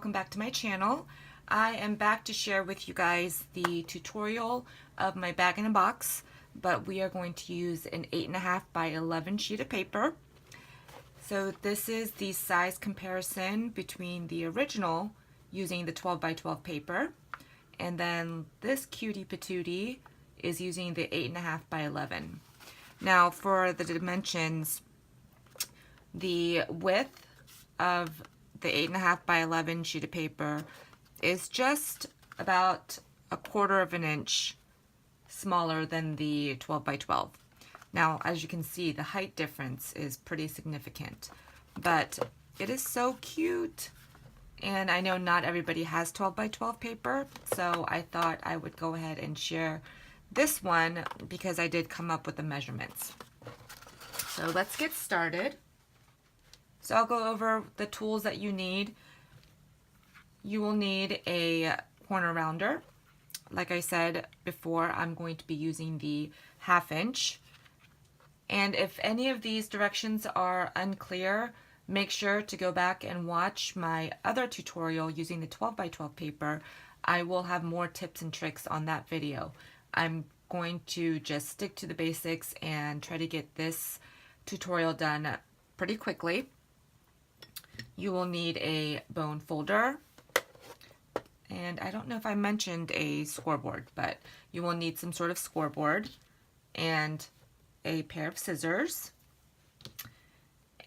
welcome back to my channel. I am back to share with you guys the tutorial of my bag in a box, but we are going to use an 8.5 by 11 sheet of paper. So this is the size comparison between the original using the 12 by 12 paper, and then this cutie patootie is using the 8.5 by 11. Now for the dimensions, the width of the 8.5 by 11 sheet of paper is just about 1/4 of an inch smaller than the 12 by 12. Now, as you can see, the height difference is pretty significant, but it is so cute. And I know not everybody has 12 by 12 paper, so I thought I would go ahead and share this one because I did come up with the measurements. So let's get started. So I'll go over the tools that you need. You will need a corner rounder. Like I said before, I'm going to be using the 1/2 inch. And if any of these directions are unclear, make sure to go back and watch my other tutorial using the 12 by 12 paper. I will have more tips and tricks on that video. I'm going to just stick to the basics and try to get this tutorial done pretty quickly. You will need a bone folder, and I don't know if I mentioned a scoreboard, but you will need some sort of scoreboard and a pair of scissors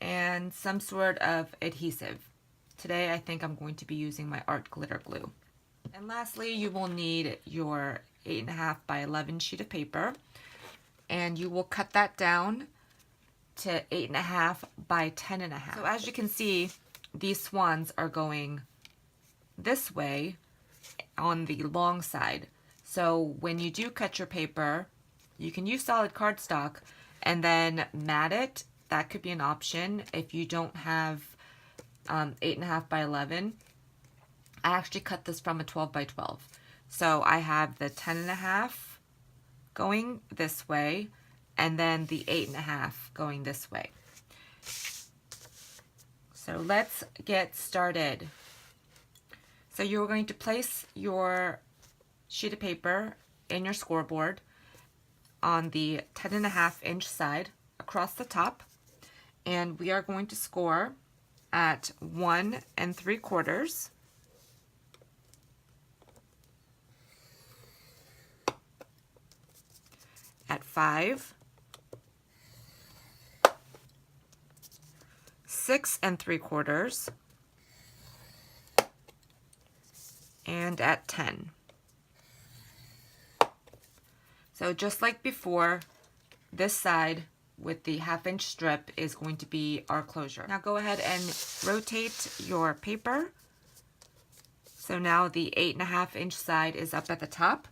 and some sort of adhesive. Today I think I'm going to be using my art glitter glue. And lastly, you will need your 8.5 by 11 sheet of paper, and you will cut that down to 8.5 by 10.5. So as you can see, these swans are going this way on the long side. So when you do cut your paper, you can use solid cardstock and then mat it. That could be an option if you don't have 8.5 by 11. I actually cut this from a 12 by 12. So I have the 10.5 going this way, and then the 8.5 going this way. So let's get started. So you're going to place your sheet of paper in your scoreboard on the 10.5 inch side across the top, and we are going to score at 1 3/4, at 5, 6 3/4, and at 10. So just like before, this side with the 1/2 inch strip is going to be our closure. Now go ahead and rotate your paper. So now the 8.5 inch side is up at the top,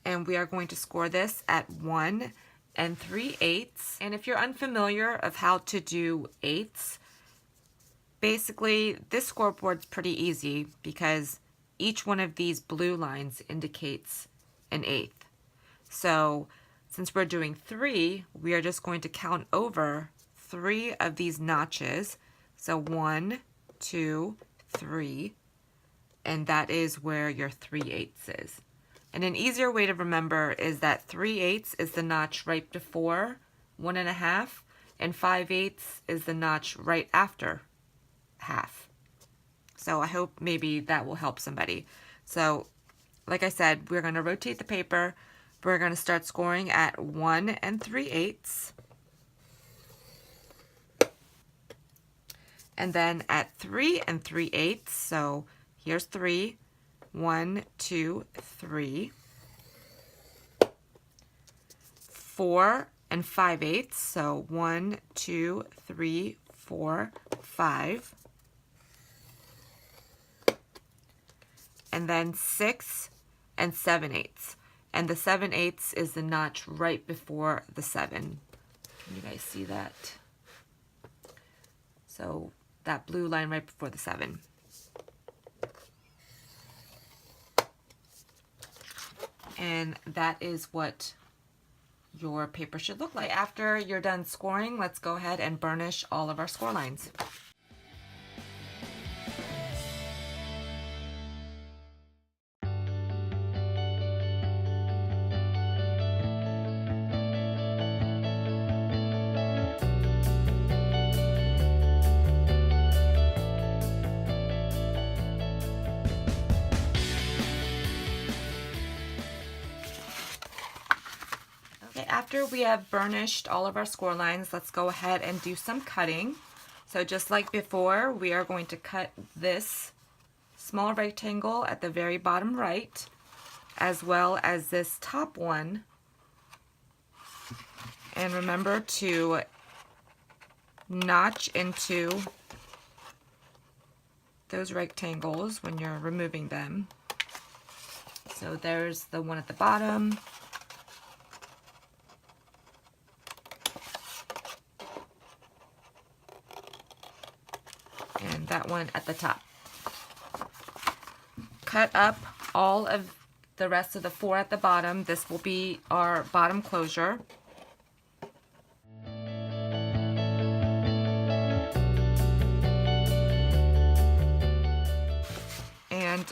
and we are going to score this at 1 3/8. And if you're unfamiliar of how to do eighths, basically this scoreboard's pretty easy because each one of these blue lines indicates an eighth. So since we're doing 3, we are just going to count over 3 of these notches. So 1, 2, 3, and that is where your 3/8 is. And an easier way to remember is that 3/8 is the notch right before 1.5, and 5/8 is the notch right after 1/2. So I hope maybe that will help somebody. So like I said, we're going to rotate the paper. We're going to start scoring at 1 3/8, and then at 3 3/8. So here's 3, 1, 2, 3, 4 5/8. So 1, 2, 3, 4, 5. And then 6 7/8. And the 7/8 is the notch right before the 7. Can you guys see that? So that blue line right before the 7. And that is what your paper should look like. After you're done scoring, let's go ahead and burnish all of our score lines. After we have burnished all of our score lines, let's go ahead and do some cutting. So just like before, we are going to cut this small rectangle at the very bottom right, as well as this top one. And remember to notch into those rectangles when you're removing them. So there's the one at the bottom. And that one at the top. Cut up all of the rest of the 4 at the bottom. This will be our bottom closure. And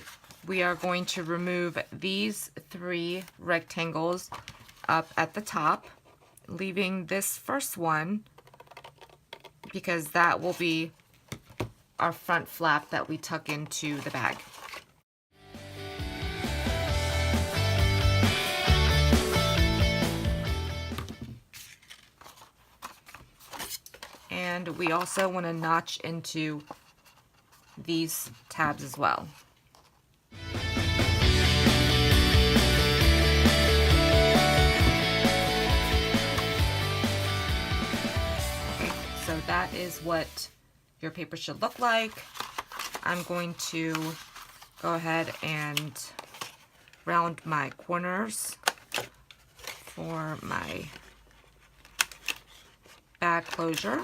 we are going to remove these 3 rectangles up at the top, leaving this first one because that will be our front flap that we tuck into the bag. And we also want to notch into these tabs as well. Okay, so that is what your paper should look like. I'm going to go ahead and round my corners for my bag closure.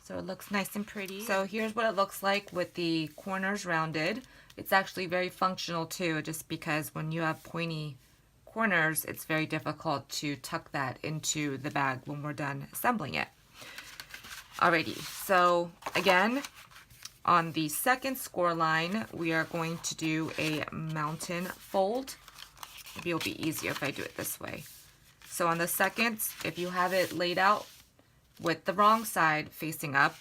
So it looks nice and pretty. So here's what it looks like with the corners rounded. It's actually very functional too, just because when you have pointy corners, it's very difficult to tuck that into the bag when we're done assembling it. Alrighty, so again, on the second score line, we are going to do a mountain fold. Maybe it'll be easier if I do it this way. So on the second, if you have it laid out with the wrong side facing up,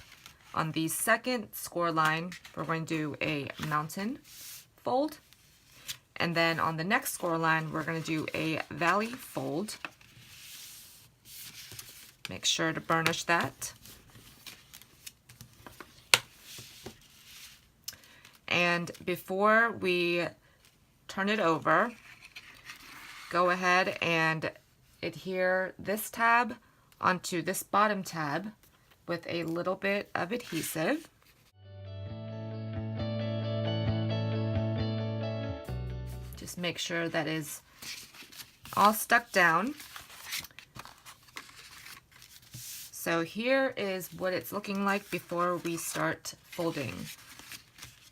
on the second score line, we're going to do a mountain fold. And then on the next score line, we're going to do a valley fold. Make sure to burnish that. And before we turn it over, go ahead and adhere this tab onto this bottom tab with a little bit of adhesive. Just make sure that is all stuck down. So here is what it's looking like before we start folding.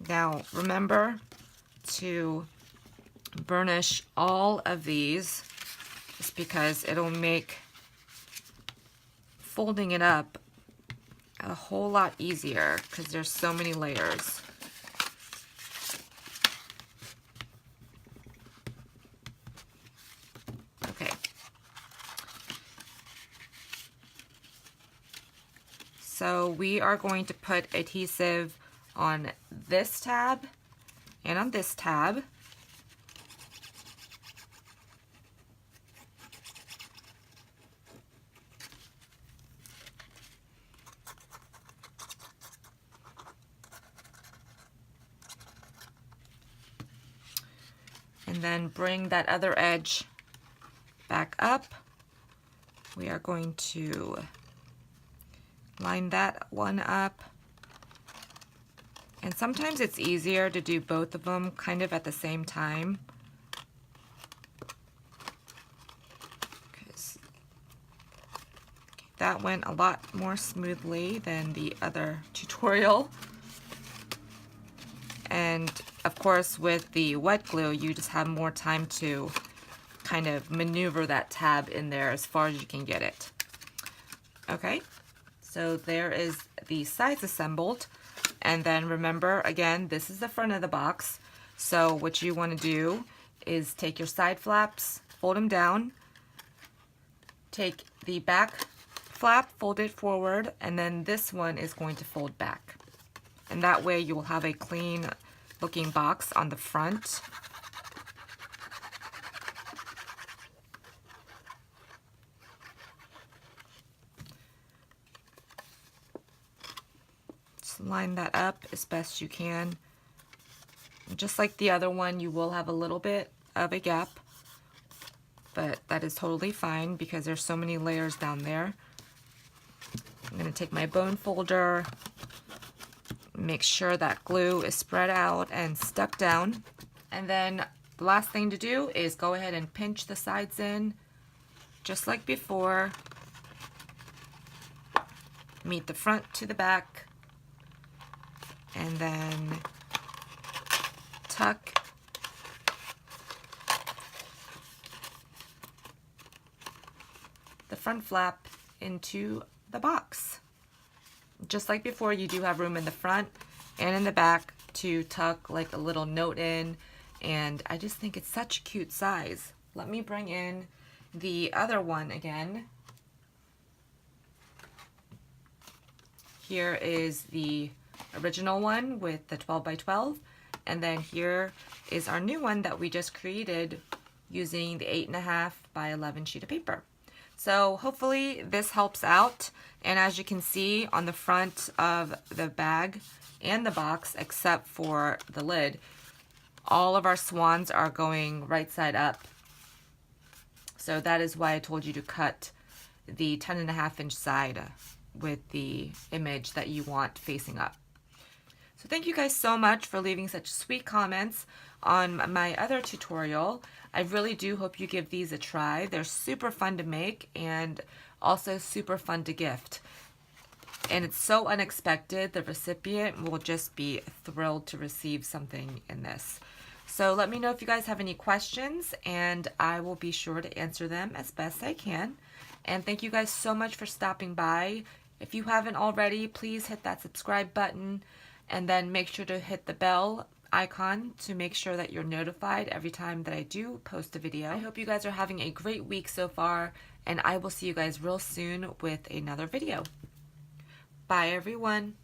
Now remember to burnish all of these, just because it'll make folding it up a whole lot easier because there's so many layers. Okay. So we are going to put adhesive on this tab and on this tab. And then bring that other edge back up. We are going to line that one up. And sometimes it's easier to do both of them kind of at the same time. That went a lot more smoothly than the other tutorial. And of course, with the wet glue, you just have more time to kind of maneuver that tab in there as far as you can get it. Okay, so there is the sides assembled. And then remember, again, this is the front of the box. So what you want to do is take your side flaps, fold them down, take the back flap, fold it forward, and then this one is going to fold back. And that way you will have a clean looking box on the front. just line that up as best you can. Just like the other one, you will have a little bit of a gap, but that is totally fine because there's so many layers down there. I'm going to take my bone folder, make sure that glue is spread out and stuck down, and then the last thing to do is go ahead and pinch the sides in just like before. Meet the front to the back, and then tuck the front flap into the box. Just like before, you do have room in the front and in the back to tuck like a little note in, and I just think it's such a cute size. Let me bring in the other one again. Here is the original one with the 12 by 12, and then here is our new one that we just created using the 8.5 by 11 sheet of paper. So hopefully this helps out, and as you can see on the front of the bag and the box, except for the lid, all of our swans are going right side up. So that is why I told you to cut the 10.5-inch side with the image that you want facing up. So thank you guys so much for leaving such sweet comments on my other tutorial. I really do hope you give these a try. They're super fun to make and also super fun to gift. And it's so unexpected. The recipient will just be thrilled to receive something in this. So let me know if you guys have any questions, and I will be sure to answer them as best I can. And thank you guys so much for stopping by. If you haven't already, please hit that subscribe button, and then make sure to hit the bell icon to make sure that you're notified every time that I do post a video. I hope you guys are having a great week so far, and I will see you guys real soon with another video. Bye everyone.